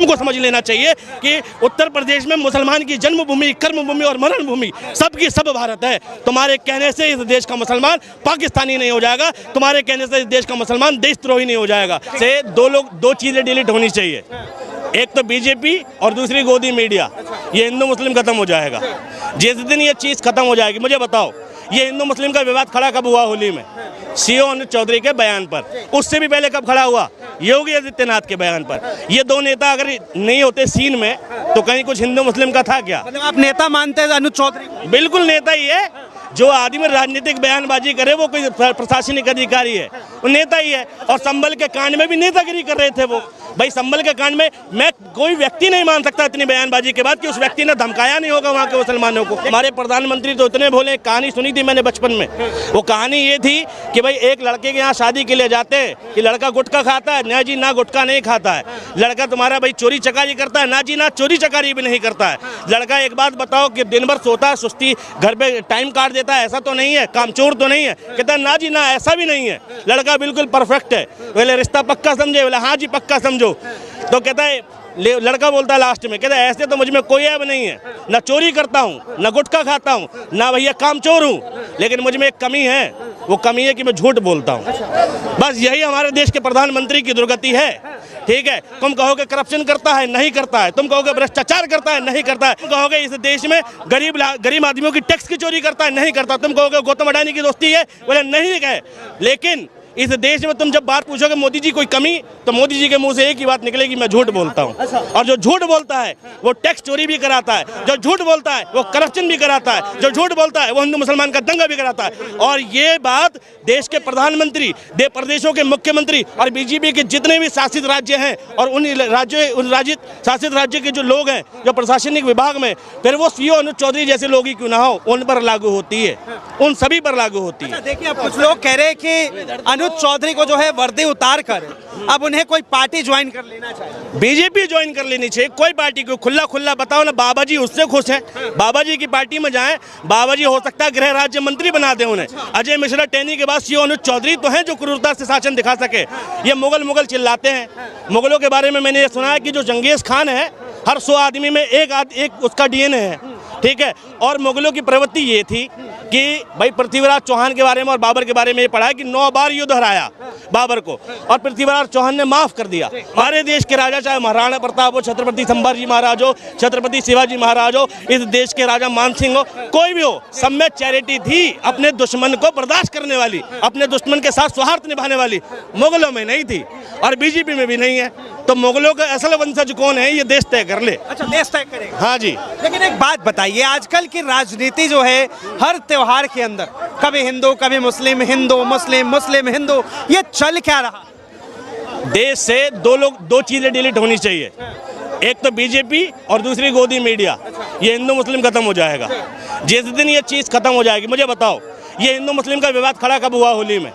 को समझ लेना चाहिए कि उत्तर प्रदेश में मुसलमान की जन्मभूमि, कर्मभूमि और मरण भूमि सबकी सब भारत है। तुम्हारे कहने से इस देश का मुसलमान पाकिस्तानी नहीं हो जाएगा, तुम्हारे कहने से इस देश का मुसलमान देशद्रोही नहीं हो जाएगा। से दो चीज़ें डिलीट होनी चाहिए, एक तो बीजेपी और दूसरी गोदी मीडिया। ये हिंदू मुस्लिम खत्म हो जाएगा। जिस दिन ये चीज़ खत्म हो जाएगी, मुझे बताओ ये हिंदू मुस्लिम का विवाद खड़ा कब हुआ? होली में सीओ अनुज चौधरी के बयान पर। उससे भी पहले कब खड़ा हुआ? योगी आदित्यनाथ के बयान पर। ये दो नेता अगर नहीं होते सीन में तो कहीं कुछ हिंदू मुस्लिम का था क्या? मतलब आप नेता मानते हैं अनुज चौधरी? बिल्कुल नेता ही है। जो आदमी राजनीतिक बयानबाजी करे वो कोई प्रशासनिक अधिकारी है, वो नेता ही है। और संभल के कांड में भी नेतागिरी कर रहे थे वो। भाई संभल के कांड में मैं कोई व्यक्ति नहीं मान सकता इतनी बयानबाजी के बाद कि उस व्यक्ति ने धमकाया नहीं होगा वहाँ के मुसलमानों को। हमारे प्रधानमंत्री तो इतने भोले, कहानी सुनी थी मैंने बचपन में। वो कहानी ये थी कि भाई एक लड़के के यहाँ शादी के लिए जाते हैं कि लड़का गुटखा खाता है, ना जी ना गुटखा नहीं खाता है। लड़का तुम्हारा भाई चोरी चकारी करता है, ना जी ना चोरी चकारी भी नहीं करता है। लड़का एक बात बताओ कि दिन भर सोता है, सुस्ती घर पे टाइम काट देता है, ऐसा तो नहीं है, कामचोर तो नहीं है? कहता है ना जी ना ऐसा भी नहीं है, लड़का बिल्कुल परफेक्ट है। बोले रिश्ता पक्का समझे? बोले हाँ जी पक्का समझो। तो कहता है, लड़का बोलता है लास्ट में, कहता है ऐसे तो मुझ में कोई ऐब नहीं है, ना चोरी करता हूँ, ना गुटखा खाता हूँ, ना भैया कामचोर हूँ, लेकिन मुझ में एक कमी है, वो कमी है कि मैं झूठ बोलता हूँ। बस यही हमारे देश के प्रधानमंत्री की दुर्गति है। ठीक है, तुम कहोगे करप्शन करता है, नहीं करता है। तुम कहोगे भ्रष्टाचार करता है, नहीं करता है। तुम कहोगे इस देश में गरीब आदमियों की टैक्स की चोरी करता है, नहीं करता। तुम कहोगे गौतम अडानी की दोस्ती है, बोले नहीं है। लेकिन इस देश में तुम जब बात पूछोगे मोदी जी कोई कमी, तो मोदी जी के मुंह से एक ही बात निकलेगी, मैं झूठ बोलता हूँ। और जो झूठ बोलता है वो टैक्स चोरी भी कराता है, जो झूठ बोलता है वो करप्शन भी कराता है, जो झूठ बोलता है वो हिंदू मुसलमान का दंगा भी कराता है। और ये बात देश के प्रधानमंत्री, प्रदेशों के मुख्यमंत्री और बीजेपी के जितने भी शासित राज्य हैं और उन शासित राज्य के जो लोग हैं जो प्रशासनिक विभाग में, फिर वो सीओ अनुज चौधरी जैसे लोग ही क्यों ना हो, उन पर लागू होती है, उन सभी पर लागू होती है। देखिए अब कुछ लोग कह रहे हैं कि अनुज चौधरी को जो है वर्दी उतार कर अब उन्हें कोई पार्टी ज्वाइन कर लेना चाहिए। बीजेपी ज्वाइन कर लेनी चाहिए, कोई पार्टी को खुला बताओ ना। बाबा जी उससे खुश हैं, बाबा जी की पार्टी में जाएं। बाबा जी हो सकता है गृह राज्य मंत्री बना दें उन्हें। अजय मिश्रा टैनी के बाद सीओ अनुज चौधरी तो हैं जो क्रूरता से शासन दिखा सके। ये मुगल चिल्लाते हैं। मुगलों के बारे में मैंने ये सुना है कि जो जंगीज खान है, हर 100 आदमी में एक उसका डीएनए है। ठीक है, और मुगलों की प्रवृत्ति ये थी कि भाई पृथ्वीराज चौहान के बारे में और बाबर के बारे में ये पढ़ा है कि 9 बार युद्ध हराया बाबर को, और पृथ्वीराज चौहान ने माफ कर दिया। हमारे देश के राजा, चाहे महाराणा प्रताप हो, छत्रपति संभाजी महाराज हो, छत्रपति शिवाजी महाराज हो, इस देश के राजा मानसिंह हो, कोई भी हो, सब में चैरिटी थी अपने दुश्मन को बर्दाश्त करने वाली, अपने दुश्मन के साथ सौहार्द निभाने वाली। मुगलों में नहीं थी और बीजेपी में भी नहीं है। तो मुगलों का असल वंशज कौन है ये देश तय कर ले। अच्छा, देश तय करेगा। हाँ जी। लेकिन एक बात बताइए, आजकल की राजनीति जो है हर त्योहार के अंदर कभी हिंदू कभी मुस्लिम, हिंदू मुस्लिम, मुस्लिम हिंदू, ये चल क्या रहा? देश से दो चीजें डिलीट होनी चाहिए, एक तो बीजेपी और दूसरी गोदी मीडिया। ये हिंदू मुस्लिम खत्म हो जाएगा। जिस दिन ये चीज़ खत्म हो जाएगी, मुझे बताओ ये हिंदू मुस्लिम का विवाद खड़ा कब हुआ? होली में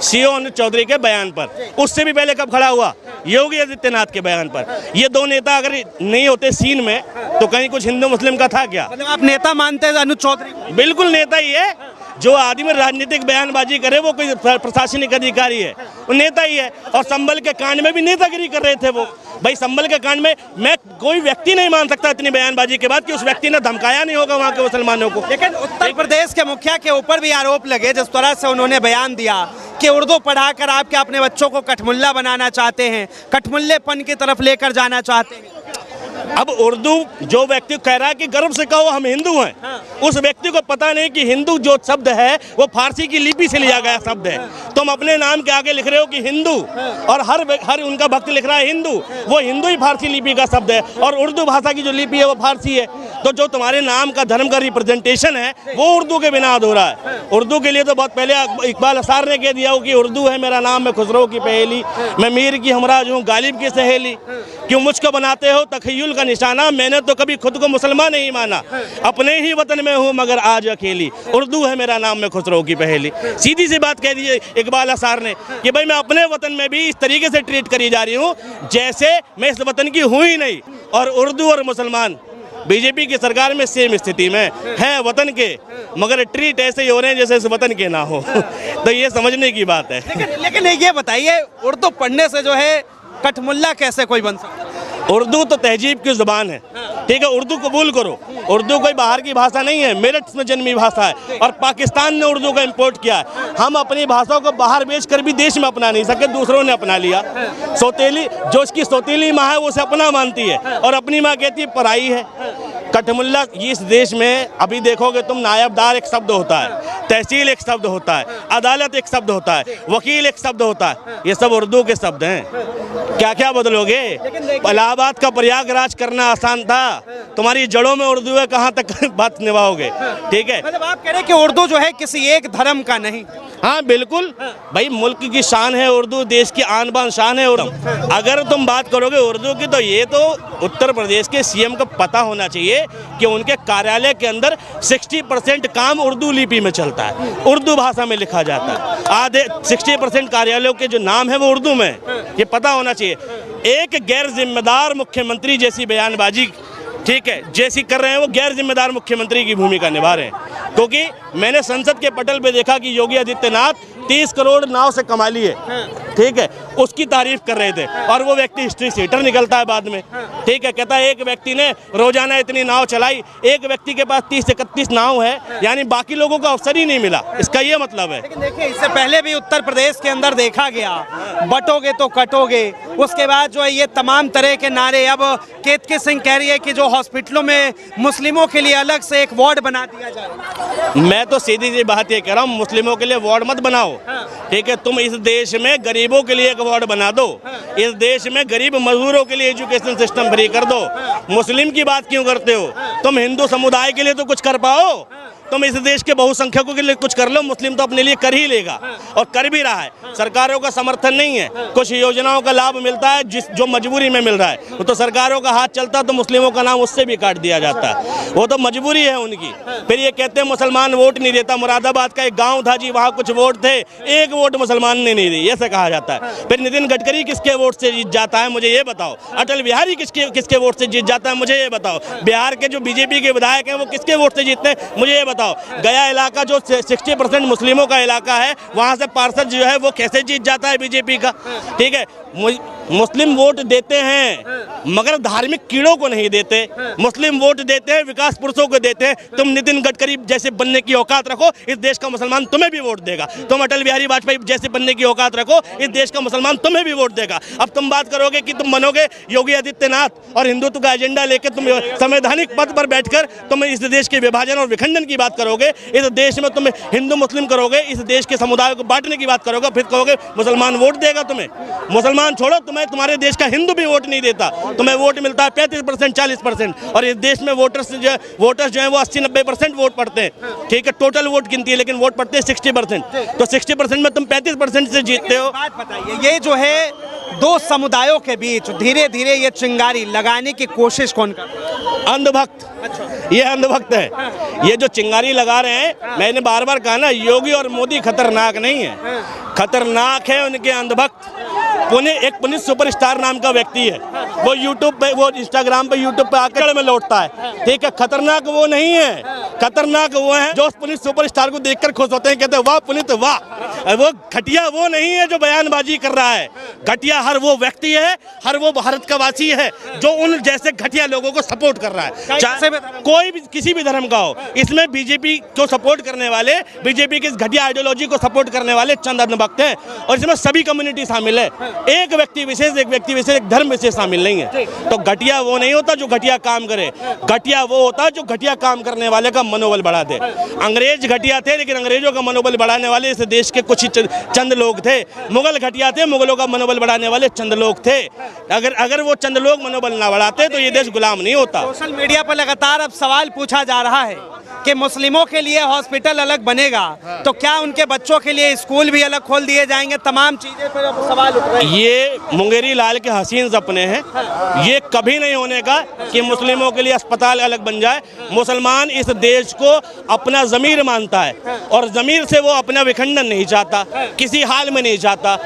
सीओ अनुज चौधरी के बयान पर। उससे भी पहले कब खड़ा हुआ? योगी आदित्यनाथ के बयान पर। ये दो नेता अगर नहीं होते सीन में तो कहीं कुछ हिंदू मुस्लिम का था क्या? मतलब आप नेता मानते हैं अनुज चौधरी? बिल्कुल नेता ही है। जो आदमी राजनीतिक बयानबाजी करे वो कोई प्रशासनिक अधिकारी है, वो नेता ही है। और संभल के कांड में भी नेतागिरी कर रहे थे वो। भाई संभल के कांड में मैं कोई व्यक्ति नहीं मान सकता इतनी बयानबाजी के बाद कि उस व्यक्ति ने धमकाया नहीं होगा वहाँ के मुसलमानों को। लेकिन उत्तर प्रदेश के मुखिया के ऊपर भी आरोप लगे, जिस तरह से उन्होंने बयान दिया कि उर्दू पढ़ाकर आपके अपने बच्चों को कठमुल्ला बनाना चाहते हैं, कठमुल्लेपन की तरफ लेकर जाना चाहते हैं। अब उर्दू जो व्यक्ति कह रहा है कि गर्व से कहो हम हिंदू हैं, उस व्यक्ति को पता नहीं कि हिंदू जो शब्द है वो फारसी की लिपि से लिया गया शब्द है। तुम अपने नाम के आगे लिख रहे हो कि हिंदू, और हर उनका भक्त लिख रहा है हिंदू। वो हिंदू ही फारसी लिपि का शब्द है, और उर्दू भाषा की जो लिपि है वो फारसी है। तो जो तुम्हारे नाम का धर्म का रिप्रेजेंटेशन है वो उर्दू के बिना अधूरा है। उर्दू के लिए तो बहुत पहले इकबाल असार ने कह दिया हो कि उर्दू है मेरा नाम, मैं खुसरो की पहेली, मैं मीर की हमराज हूँ गालिब की सहेली। क्यों मुझको बनाते हो तखय्युल का निशाना, मैंने तो कभी खुद को मुसलमान नहीं माना, अपने ही वतन में हूँ मगर आज अकेली, उर्दू है मेरा नाम, मैं खुसरो की पहेली। सीधी सी बात कह दी इकबाल असार ने कि भाई मैं अपने वतन में भी इस तरीके से ट्रीट करी जा रही हूँ जैसे मैं इस वतन की हूँ ही नहीं। और उर्दू और मुसलमान बीजेपी की सरकार में सेम स्थिति में है, वतन के, मगर ट्रीट ऐसे ही हो रहे हैं जैसे इस वतन के ना हो। तो ये समझने की बात है। लेकिन ये बताइए, उर्दू पढ़ने से जो है कठमुल्ला कैसे कोई बन सकता है? उर्दू तो तहजीब की ज़ुबान है, ठीक है, उर्दू कबूल करो। उर्दू कोई बाहर की भाषा नहीं है, मेरठ में जन्मी भाषा है और पाकिस्तान ने उर्दू का इंपोर्ट किया है। हम अपनी भाषा को बाहर बेच कर भी देश में अपना नहीं सके, दूसरों ने अपना लिया। सौतेली, जो उसकी सौतेली माँ है वो उसे अपना मानती है और अपनी माँ कहती है पराई है। कठमुल्ला, इस देश में अभी देखोगे तुम, नायबदार एक शब्द होता है, तहसील एक शब्द होता है, अदालत एक शब्द होता है, वकील एक शब्द होता है, ये सब उर्दू के शब्द हैं। क्या क्या बदलोगे? इलाहाबाद का प्रयागराज करना आसान था, तुम्हारी जड़ों में उर्दू है, कहाँ तक बात निभाओगे? ठीक है, मतलब आप कह रहे हैं कि उर्दू जो है किसी एक धर्म का नहीं। हाँ बिल्कुल भाई, मुल्क की शान है उर्दू, देश की आन बान शान है उर्दू। अगर तुम बात करोगे उर्दू की, तो ये तो उत्तर प्रदेश के सीएम को पता होना चाहिए कि उनके कार्यालय के अंदर 60% काम उर्दू लिपि में चलता है, उर्दू भाषा में लिखा जाता है। आधे 60% कार्यालयों के जो नाम है वो उर्दू में, ये पता होना चाहिए। एक गैर जिम्मेदार मुख्यमंत्री जैसी बयानबाजी, ठीक है, जैसी कर रहे हैं, वो गैर जिम्मेदार मुख्यमंत्री की भूमिका निभा रहे हैं। क्योंकि मैंने संसद के पटल पे देखा कि योगी आदित्यनाथ 30 करोड़ नाव से कमा लिए, ठीक है, उसकी तारीफ कर रहे थे और वो व्यक्ति हिस्ट्री सीटर निकलता है बाद में, ठीक है, कहता है एक व्यक्ति ने रोजाना इतनी नाव चलाई, एक व्यक्ति के पास 30-31 नाव है, यानी बाकी लोगों को अवसर ही नहीं मिला, इसका ये मतलब है। लेकिन देखिए, इससे पहले भी उत्तर प्रदेश के अंदर देखा गया, बटोगे तो कटोगे, उसके बाद जो है ये तमाम तरह के नारे। अब केतकी सिंह कह रही है कि जो हॉस्पिटलों में मुस्लिमों के लिए अलग से एक वार्ड बना दिया जाए। मैं तो सीधी सी बात ये कह रहा हूँ, मुस्लिमों के लिए वार्ड मत बनाओ, ठीक है, तुम इस देश में गरीबों के लिए एक वार्ड बना दो, इस देश में गरीब मजदूरों के लिए एजुकेशन सिस्टम फ्री कर दो। मुस्लिम की बात क्यों करते हो? तुम हिंदू समुदाय के लिए तो कुछ कर पाओ, तुम इस देश के बहुसंख्यकों के लिए कुछ कर लो। मुस्लिम तो अपने लिए कर ही लेगा और कर भी रहा है, सरकारों का समर्थन नहीं है, कुछ योजनाओं का लाभ मिलता है जो मजबूरी में मिल रहा है, वो तो सरकारों का हाथ चलता तो मुस्लिमों का नाम उससे भी काट दिया जाता है, वो तो मजबूरी है उनकी। फिर ये कहते हैं मुसलमान वोट नहीं देता, मुरादाबाद का एक गाँव था जी, वहाँ कुछ वोट थे, एक वोट मुसलमान ने नहीं दी, ऐसे कहा जाता है। फिर नितिन गडकरी किसके वोट से जीत जाता है, मुझे ये बताओ। अटल बिहारी किसके वोट से जीत जाता है, मुझे ये बताओ। बिहार के जो बीजेपी के विधायक हैं वो किसके वोट से जीतते हैं, मुझे ये बताओ। गया इलाका जो 60% मुस्लिमों का इलाका है, वहाँ से पार्षद जो है वो कैसे जीत जाता है बीजेपी का? ठीक है, मुस्लिम वोट देते हैं मगर धार्मिक कीड़ों को नहीं देते, मुस्लिम वोट देते हैं विकास पुरुषों को देते हैं। तुम नितिन गडकरी जैसे बनने की औकात रखो, इस देश का मुसलमान तुम्हें भी वोट देगा। तुम अटल बिहारी वाजपेयी जैसे बनने की औकात रखो, इस देश का मुसलमान तुम्हें भी वोट देगा। अब तुम बात करोगे कि तुम बनोगे योगी आदित्यनाथ और हिंदुत्व का एजेंडा लेकर तुम संवैधानिक पद पर बैठकर तुम इस देश के विभाजन और विखंडन की बात करोगे, इस देश में तुम हिंदू मुस्लिम करोगे, इस देश के समुदाय को बांटने की बात करोगे, फिर कहोगे मुसलमान वोट देगा तुम्हें। मुसलमान छोड़ो, तुम्हारे देश का हिंदू भी वोट नहीं देता, तुम्हें वोट मिलता है 35% 40%। और इस देश में वोटर्स जो है वो 80-90% वोट पड़ते हैं, ठीक है, टोटल वोट गिनती है, लेकिन वोट पड़ते हैं 60%। तो 60% में तुम 35% से जीतते हो। बात बताइए, ये जो है दो समुदायों के बीच धीरे धीरे ये चिंगारी लगाने की कोशिश कौन कर रहा है? अंधभक्त। अच्छा, ये अंधभक्त है, ये जो चिंगारी लगा रहे हैं। मैंने बार बार कहा ना, योगी और मोदी खतरनाक नहीं है, खतरनाक है उनके अंधभक्त। एक पुलिस सुपरस्टार नाम का व्यक्ति है, वो यूट्यूब पे, वो इंस्टाग्राम पे, यूट्यूब पे आकर में लौटता है, ठीक है, खतरनाक वो नहीं है, खतरनाक वो है जो उस पुलिस सुपरस्टार को देखकर खुश होते हैं, कहते हैं वाह पुलिस वाह। वो घटिया वो नहीं है जो बयानबाजी कर रहा है, घटिया हर वो व्यक्ति है, हर वो भारत का वासी है जो उन जैसे घटिया लोगों को सपोर्ट कर रहा है, चाहे कोई भी किसी भी धर्म का हो। इसमें बीजेपी को सपोर्ट करने वाले, बीजेपी की इस घटिया आइडियोलॉजी को सपोर्ट करने वाले चंद अंधभक्त हैं और इसमें सभी कम्युनिटी शामिल है, एक व्यक्ति विशेष, एक धर्म विशेष शामिल नहीं है। तो घटिया वो नहीं होता जो घटिया काम करे, घटिया वो होता है जो घटिया काम करने वाले का मनोबल बढ़ा दे। अंग्रेज घटिया थे, लेकिन अंग्रेजों का मनोबल बढ़ाने वाले इस देश के कुछ ही चंद लोग थे। मुगल घटिया थे, मुगलों का मनोबल बढ़ाने वाले चंद लोग थे। अगर वो चंद लोग मनोबल ना बढ़ाते तो ये देश गुलाम नहीं होता। सोशल मीडिया पर लगातार अब सवाल पूछा जा रहा है कि मुस्लिमों के लिए हॉस्पिटल अलग बनेगा, तो क्या उनके बच्चों के लिए स्कूल भी अलग खोल दिए जाएंगे? तमाम चीजें पर अब सवाल उठ रहे हैं। ये मुंगेरी लाल के हसीन सपने हैं, ये कभी नहीं होने का कि मुस्लिमों के लिए अस्पताल अलग बन जाए। मुसलमान इस देश को अपना ज़मीर मानता है और ज़मीर से वो अपना विखंडन नहीं चाहता, किसी हाल में नहीं चाहता।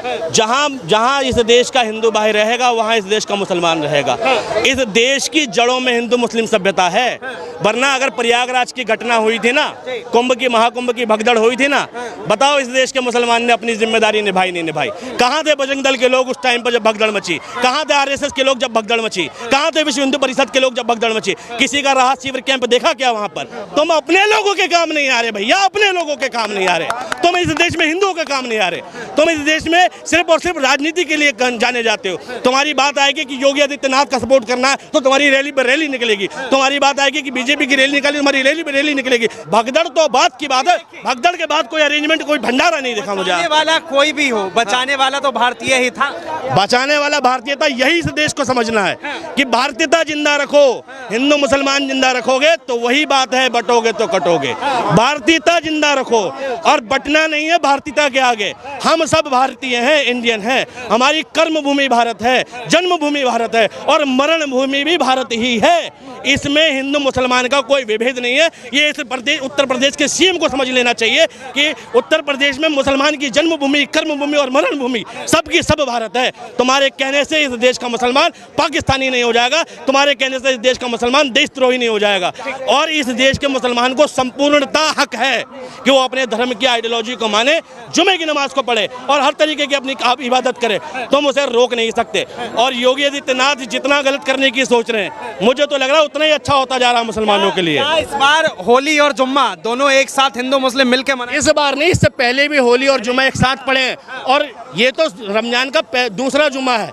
जहाँ इस देश का हिंदू भाई रहेगा, वहाँ इस देश का मुसलमान रहेगा। इस देश की जड़ों में हिंदू मुस्लिम सभ्यता है वरना अगर प्रयागराज की घटना हुई थी ना, कुंभ की महाकुंभ की भगदड़ हुई थी ना, बताओ इस देश के मुसलमान ने अपनी जिम्मेदारी निभाई नहीं निभाई? कहाँ थे बजरंग दल के लोग उस टाइम पर जब भगदड़ मची? कहाँ थे आरएसएस के लोग जब भगदड़ मची? कहाँ थे विश्व हिंदू परिषद के लोग जब भगदड़ मची? किसी का राहत शिविर कैंप देखा क्या वहां पर? तुम अपने लोगों के काम नहीं आ रहे भैया, अपने लोगों के काम नहीं आ रहे। तुम इस देश में हिंदुओं के काम नहीं आ रहे। तुम इस देश में सिर्फ और सिर्फ राजनीति के लिए जाने जाते हो। तुम्हारी बात आएगी कि योगी आदित्यनाथ का सपोर्ट करना है तो तुम्हारी रैली पर रैली निकलेगी। तुम्हारी बात आएगी कि बीजेपी की रैली निकाली, तुम्हारी रैली पर रैली निकलेगी। भगदड़ तो बात की बात है, भगदड़ के बाद कोई अरेंजमेंट, कोई भंडारा नहीं देखा मुझे। बचाने वाला कोई भी हो, बचाने वाला तो भारतीय ही था। बचाने वाला भारतीयता, यही इस देश को समझना है कि भारतीयता जिंदा रखो, हिंदू मुसलमान जिंदा रखोगे तो वही बात है, बटोगे तो कटोगे। भारतीयता जिंदा रखो और बटना नहीं है भारतीयता के आगे। हम सब भारतीय हैं, इंडियन हैं। हमारी कर्म भूमि भारत है, जन्मभूमि भारत है और मरण भूमि भी भारत ही है। इसमें हिंदू मुसलमान का कोई विभेद नहीं है। ये इस प्रदेश, उत्तर प्रदेश के सीएम को समझ लेना चाहिए कि उत्तर प्रदेश में मुसलमान की जन्मभूमि, कर्मभूमि और मरण भूमि सबकी सब भारत है। तुम्हारे कहने से इस देश का मुसलमान पाकिस्तानी नहीं हो जाएगा, तुम्हारे कहने से इस देश का मुसलमान देशद्रोही नहीं हो जाएगा। और इस देश के मुसलमान को संपूर्णता हक है कि वो अपने धर्म की आइडियोलॉजी को माने, जुमे की नमाज को पढ़े और हर तरीके की अपनी इबादत करे। तुम उसे रोक नहीं सकते। और योगी आदित्यनाथ जितना गलत करने की सोच रहे हैं, मुझे तो लग रहा है उतना ही अच्छा होता जा रहा है मुसलमानों के लिए। इस बार होली और जुम्मा दोनों एक साथ हिंदू मुस्लिम मिलकर मनाए? इस बार नहीं, इससे पहले भी होली और जुम्मा एक साथ पड़े हैं और ये तो रमजान का दूसरा जुम्मा है।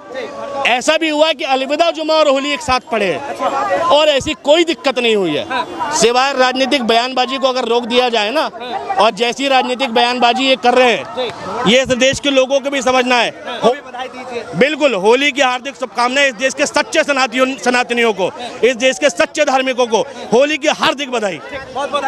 ऐसा भी हुआ कि अलविदा जुम्मा और होली एक साथ पड़े हैं और ऐसी कोई दिक्कत नहीं हुई है, सिवाय राजनीतिक बयानबाजी को अगर रोक दिया जाए ना। और जैसी राजनीतिक बयानबाजी ये कर रहे हैं, ये इस देश के लोगों को भी समझना है। बिल्कुल, होली की हार्दिक शुभकामनाएं इस देश के सच्चे सनातनियों को, इस देश के सच्चे धार्मिकों को होली की हार्दिक बधाई।